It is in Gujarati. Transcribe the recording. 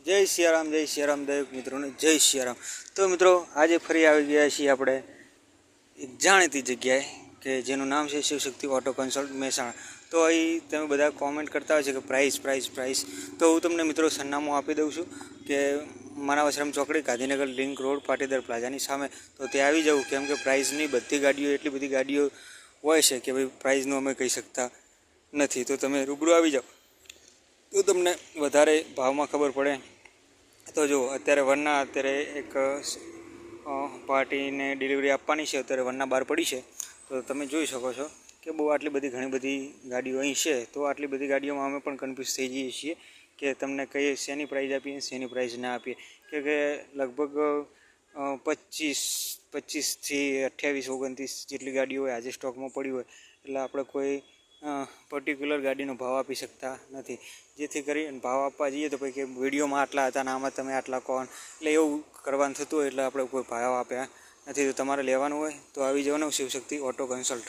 જય સિયારામ દરેક મિત્રોને જય સિયારામ। તો મિત્રો આજે ફરી આવી ગયા છીએ આપણે એક જાણીતી જગ્યાએ કે જેનું નામ છે શિવશક્તિ ઓટો કન્સલ્ટ મહેસાણા। તો અહીં તમે બધા કોમેન્ટ કરતા હોય છે કે પ્રાઇસ, તો હું તમને મિત્રો સરનામું આપી દઉં છું કે માનવાશ્રમ ચોકડી ગાંધીનગર લિંક રોડ પાટીદાર પ્લાઝાની સામે। તો ત્યાં આવી જાઉં, કેમ કે પ્રાઇઝની બધી ગાડીઓ એટલી બધી ગાડીઓ હોય છે કે ભાઈ પ્રાઇઝનું અમે કહી શકતા નથી। તો તમે રૂબરૂ આવી જાઓ તો તમને વધારે ભાવમાં ખબર પડે। તો જો અત્યારે એક પાર્ટીને ડિલિવરી આપવાની છે, અત્યારે વનના બહાર પડી છે। તો તમે જોઈ શકો છો કે બહુ આટલી બધી ઘણી બધી ગાડીઓ અહીં છે। તો આટલી બધી ગાડીઓમાં અમે પણ કન્ફ્યુઝ થઈ જઈએ છીએ કે તમને કઈ શેની પ્રાઇઝ આપીએ શેની પ્રાઇઝ ના આપીએ, કે લગભગ 25થી 28, 29 જેટલી ગાડીઓ હોય આજે સ્ટોકમાં પડી હોય, એટલે આપણે કોઈ પર્ટિક્યુલર ગાડીનો ભાવ આપી શકતા નથી। જેથી કરી ભાવ આપવા જઈએ તો પછી કે વિડીયોમાં આટલા હતા ને આમાં તમે આટલા કહો, એટલે એવું કરવાનું થતું હોય, એટલે આપણે કોઈ ભાવ આપ્યા નથી। તો તમારે લેવાનું હોય તો આવી જવાનું શિવશક્તિ ઓટો કન્સલ્ટ।